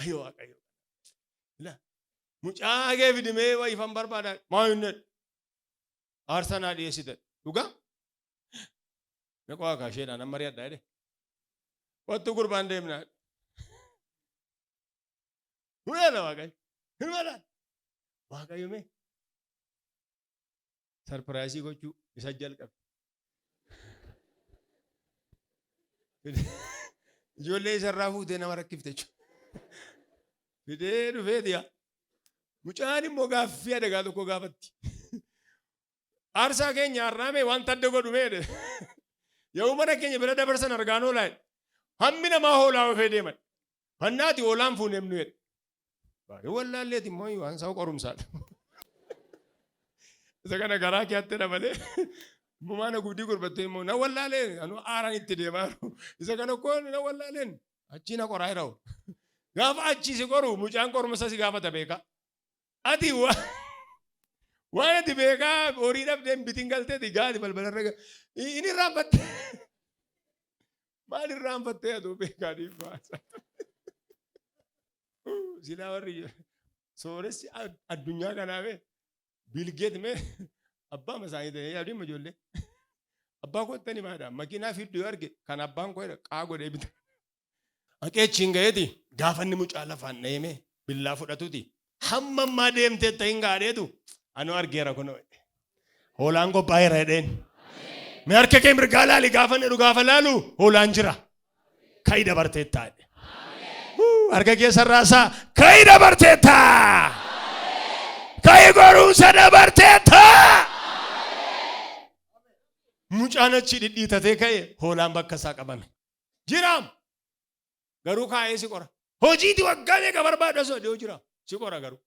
Ayyoo Waaqayyo. Mucaa kee fidi mee ifan barbaada. Maa hin jedhu. Aarsaa naa dhiyeessite. Dhugaa? Meeqa Waaqa isheedhaan amma mari'adhaa jedhe. Wattu gurbaan deemnaa. Mudala Waaqayyo. Hin malaan. Waaqayyo mee. Sarpiraayisii gochuu isa jalqabe. Ijoollee isarraa fuutee nama rakkifte jechuudha. Fidee dhufee diyaa. Mucaan immoo gaaffii adagaa tokko gaafatti. Aarsaa keenya har'aame wanta adda godhu meedhe. Yoo mana keenya bira dabarsan argaan oolaa. Hammi namaa hoolaa ofee deeman. Hannaati hoolaan fuuneemnu jedhe. Baay'ee wallaalleeti immoo waan isaa qorumsaadha. Isa kana garaa keetti dabalee maana guddi gurbattee immoo na wallaalee anu aaraan itti deemaa jiru. Isa kana koon na wallaaleen achi na qoraa jiraa'u. Gaafa achi si qoru mucaan qorumsa si gaafata beekaa. Ati waan ati beekaa horii dhabdee bitiin galteeti gaati balbalarra inni irraanfattee. Maal irraanfattee aduu beekaa dhiibbaasa. Silaa warri sooressi addunyaa kanaafee. Bilgeet mee abbaa masaanii ta'ee yaaduu hin ijoollee. Abbaa koottani maadhaa makiinaa fidduu arge kan abbaan koo qaa godhee bita. Aqeechiin ga'eeti gaafa inni mucaa lafaan dha'ee billaa fudhatuuti. Hamma ammaa deemtee ta'in gaadheetu anuu argeera kunoo. Hoolaan qophaa'eera jedheen. Mee harka kee mirgaa laali gaafa inni dhugaafa laalu hoolaan jira. Ka'i dabartee taa'e. Harka keessarraasaa ka'i dabartee taa'e. Ka'i gorumsa dabarteetta. Mucaan achi dhidhiitatee ka'e hoolaan bakka isaa qabame. Jiraam. Garuu kaa'ee si qora. Hojiiti waggaa meeqa barbaada osoo dhiyoo jira. Si qora garuu.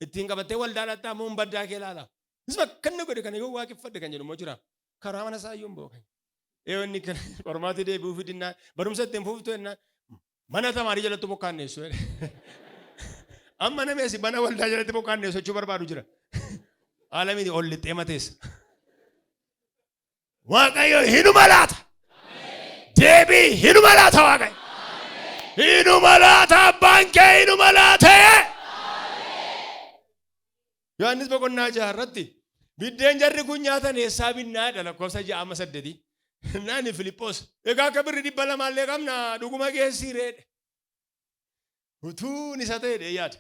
Ittiin qabattee waldaan attaa muun baddaa kee laala. Isuma kanna godhe kana yoo waaqeffadde kan jedhu immoo jira. Karaa mana isaa iyyuu hin bookan. Eewwanni kan qormaata deebi'uu fidinnaan barumsa ittiin fuuftu jennaan mana tamaarii jalatti bokkaanneessu. Amma nameesi mana waldaa jalatti bokkaannee sochuu barbaadu jira. Aalamiin ol lixxee mateessa. Waaqayyo hinuma laata. Deebii hinuma laata Waaqayyo. Hinuma laata abbaan kee hinuma laata. Yohaannis boqonnaa 6 irratti biddeen jarri kun nyaatan eessaa binnaadha lakkoofsa 6-8. Naani Filiphos egaa akka birri 200 qabna dhuguma geessii reedhe. Utuun isa ta'e yaada.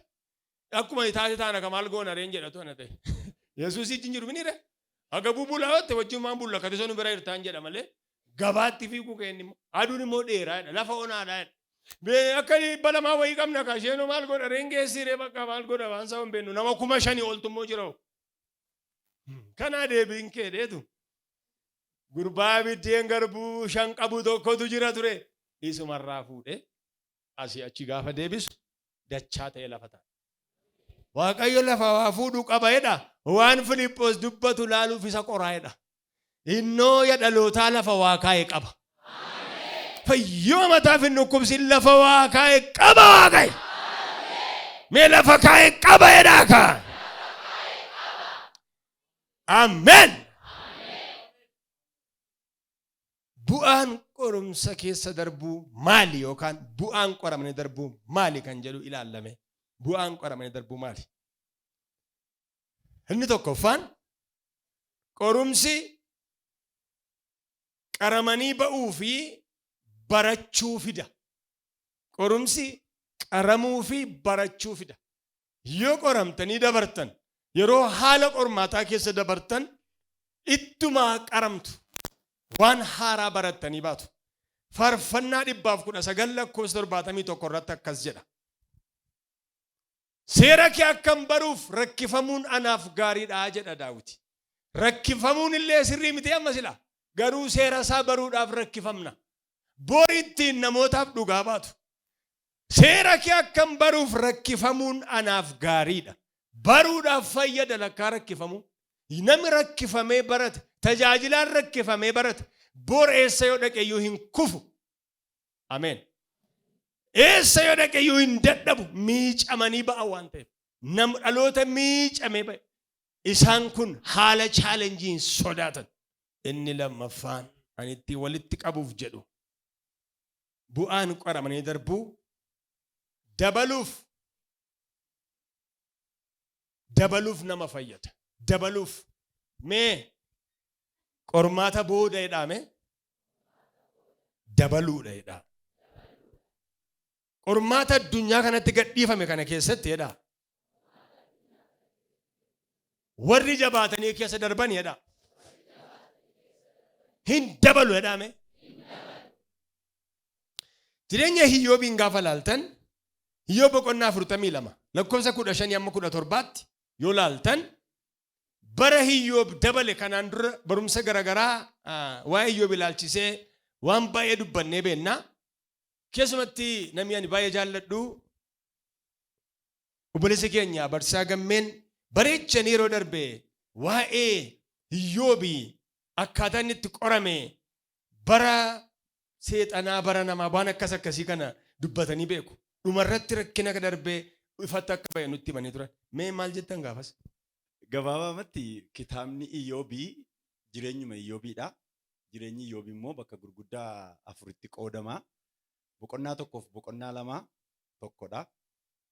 Akkuma itaate taana kamaal goona reen jedhatu ana ta'e. Yesuus ijjiin jiru minire. Aga bubulaatte wajjumaan bulla katisoon bira irtaan jedha malee gabaatti fiiguu kenni immoo aduun immoo dheeraadha lafa onaadha. Akka balamaa wayii qabna kaasheenoo maal godha reen geessiree bakka maal godha waan sa'oon beennu nama 5,000 oltummoo jira. Kana deebiin kee deetu. Gurbaa biddeen garbuu 5 qabu tokkotu jira ture. Isumarraa fuudhee asii achi gaafa deebisu dachaa ta'e lafa ta'a. Waaqayyo lafa waa fuudhuu qaba jedha. Waan Filiphos dubbatu laaluuf isa qoraa'edha. Innoo ya dhalootaa lafa waa kaa'e qaba. Fayyoo mataaf hin dhukkubsin lafa waa kaa'e qaba Waaqayyo. Mee lafa kaa'e qaba jedhaa kaa. Ameen. Bu'aan qorumsa keessa darbuu maali yookaan bu'aan qoramanii darbuu maali kan jedhu ilaallame. Bu'aan qoramanii darbuu maali? Inni tokkoffaan qorumsi qaramanii ba'uu fi barachuu fida. Qorumsi qaramuu fi barachuu fida. Yoo qoramtanii dabartan yeroo haala qormaataa keessa dabartan ittumaa qaramtu. Waan haaraa barattanii baatu. Faarfannaa 119 irratti akkas jedha. Seera kee akkam baruuf rakkifamuun anaaf gaariidha jedha Daawit. Rakkifamuun illee sirrii miti amma sila. Garuu seera isaa baruudhaaf rakkifamna. Borittiin namootaaf dhugaa baatu. Seera kee akkam baruuf rakkifamuun anaaf gaariidha. Baruudhaaf fayyada lakkaa rakkifamuu. Namni rakkifamee barate. Tajaajilaan rakkifamee barate bor eessa yoo dhaqe iyyuu hin kufu. Ameen. Eessa yoo dhaqe iyyuu hin dadhabu miicamanii ba'a waan ta'eef. Nam dhaloota miicamee ba'e. Isaan kun haala chaalenjiin sodaatan. Inni lammaffaan ani itti walitti qabuuf jedhu. Bu'aan qoramanii darbuu dabaluuf nama fayyada. Dabaluuf mee qormaata booda jedhame dabaluudha jedha. Qormaata addunyaa kanatti gadhiifame kana keessatti jedha. Warri jabaatanii keessa darban jedha. Hin dabalu jedhame. Jireenya Iyyoobiin gaafa laaltan Iyyoob boqonnaa 42 lakkoofsa 15-17 yoo laaltan bara Iyyoob dabale kanaan dura barumsa garagaraa waa'ee Iyyoob ilaalchisee waan baay'ee dubbannee beenna. Keessumatti namni ani baay'ee jaalladhu obboleessi keenya barsiisaa gammeen bareechanii yeroo darbe waa'ee Iyyoobii akkaataa inni itti qorame bara seexanaa bara namaa waan akkas akkasii kana dubbatanii beeku. Dhumarratti rakkina ka darbee ifatti akka ba'e nutti himanii turan. Mee maal jettan gaafas? Gabaabamatti kitaabni Iyyoobii jireenyuma Iyyoobiidha. Jireenyi Iyyoobii immoo bakka gurguddaa 4tti qoodama. Boqonnaa 1 fi boqonnaa 2 tokkodha.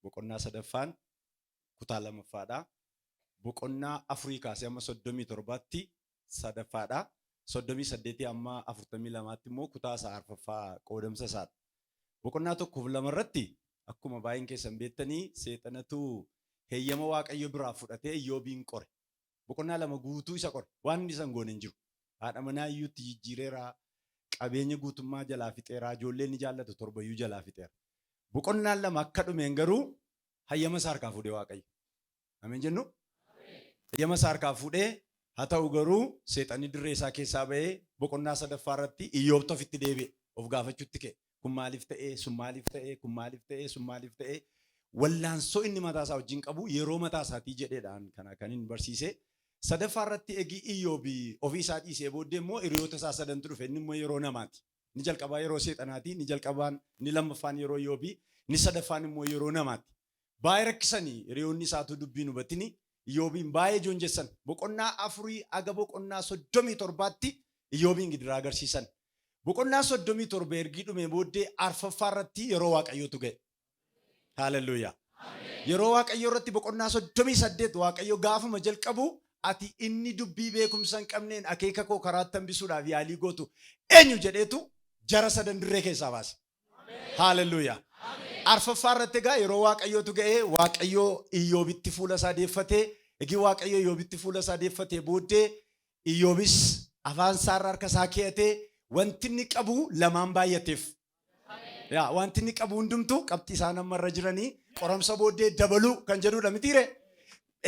Boqonnaa 3ffaan kutaa 2ffaadha. Boqonnaa 4 kaasee amma 37tti sadaffaadha. 38 amma 42tti immoo kutaa 4ffaa qoodamsa isaadha. Boqonnaa 1 fi 2 irratti akkuma baay'een keessan beektanii seexanatu heeyyama Waaqayyo biraa fudhatee Iyyoobiin qore. Boqonnaa 2 guutuu isa qore. Waan inni san goone hin jiru. Haadha manaa iyyuutti jijjiireera. Qabeenya guutummaa jalaa fixeera. Ijoolleen ni jaallatu 7 iyyuu jalaa fixeera. Boqonnaan 2 akka dhumeen garuu hayyama isaa harkaa fuudhee Waaqayyo. Ameen jennu? Hayyama isaa harkaa fuudhee haa ta'u garuu seexanni dirree isaa keessaa ba'ee boqonnaa 3ffaa irratti Iyyoobtu ofitti deebi'e. Of gaafachuutti ka'e. Kun maaliif ta'ee? Sun maaliif ta'ee? Kun maaliif ta'ee? Sun maaliif ta'ee? Wallaansoo inni mataa isaa wajjin qabu yeroo mataa isaatii jedheedhaan kana kan inni barsiise. 3ffaa irratti eegi Iyyoobii ofii isaa dhiisee booddee immoo hiriyoota isaa 3tu dhufe. Inni immoo yeroo namaati. Ni jalqabaa yeroo seexanaati. Ni jalqabaan ni lammaffaan yeroo Iyyoobii. Ni 3ffaan immoo yeroo namaati. Baay'ee rakkisanii hiriyoonni isaatu dubbiin hubatini. Iyyoobiin baay'ee joonjessan. Boqonnaa 4 aga boqonnaa 37tti Iyyoobiin gidiraa agarsiisan. Boqonnaa 37 ergii dhume booddee 4ffaa irratti yeroo Waaqayyootu ga'e. Haaleluyyaa. Yeroo Waaqayyoo irratti boqonnaa 38 Waaqayyo gaafuma jalqabu ati inni dubbii beekumsa hin qabneen akeeka koo karaatti hambisuudhaaf yaalii gootu eenyu jedheetu jara 3 dirree keessaa baase. Haaleluyyaa. arfaffaa irratti egaa yeroo Waaqayyootu ga'ee Waaqayyoo Iyyoobitti fuula isaa deeffatee eegi Waaqayyoo Iyyoobitti fuula isaa deeffatee booddee Iyyoobis afaan isaa irraa harka isaa keeyatee wanti inni qabu lamaan baay'ateef. Yaa wanti inni qabu hundumtu qabxii isaan ammarra jiranii qoromsa booddee dabaluu kan jedhudha mitiire.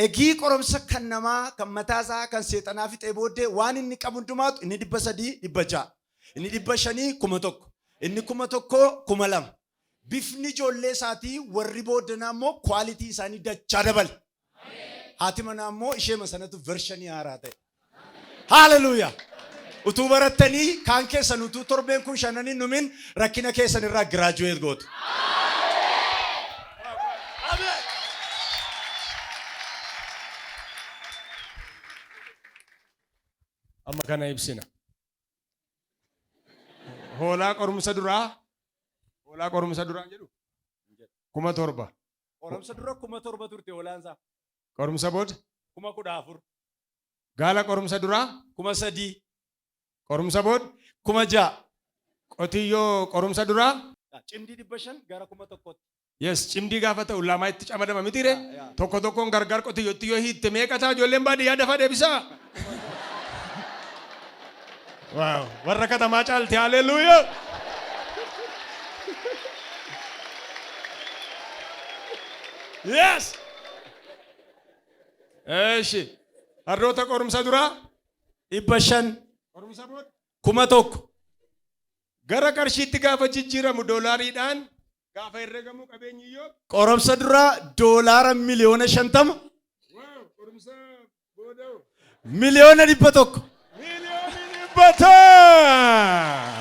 Eegi qoromsa kan namaa kan mataasaa kan seexanaa fixee booddee waan inni qabu hundumaatu inni 300 600 inni 500 1,000 inni 1,000 2,000 bifni ijoollee isaatii warri booddanaa immoo kwaalitii isaanii dachaa dabale. Haati manaa immoo ishee sanatu vershinii haaraa ta'e. Hallelujah. Utuu barattanii kaan keessan utuu torbeen kun shananii numin rakkina keessan irraa giraajuweet gootu. Amma kana ibsina. Hoolaa qorumsa duraa jedhu 7,000. Qorumsa dura 7,000 turte hoolaansaa. Qorumsa booda 14,000. gaala qorumsa duraa 3,000. qorumsa booda 6,000. qotiyyoo qorumsa duraa Cimdii 500 gara 1,000. yes cimdii gaafa ta'u lamaa itti camadama mitire tokko tokkoon gargar qotiyyootti yoo hiitte meeqa ta'a ijoolleen baadiyyaa dafaa deebisaa. Wow, warra katamaa caalti hallelujah. Yes. Eeshi. Harroota qorumsa duraa 500. qorumsa booda 1,000. gara qarshiitti gaafa jijjiiramu doolaariidhaan gaafa herregamu qabeenyiyyoo. Qorumsa dura doolaara miliyoona 50. Wow, qorumsa booda miliyoona 100. miliyoona 100.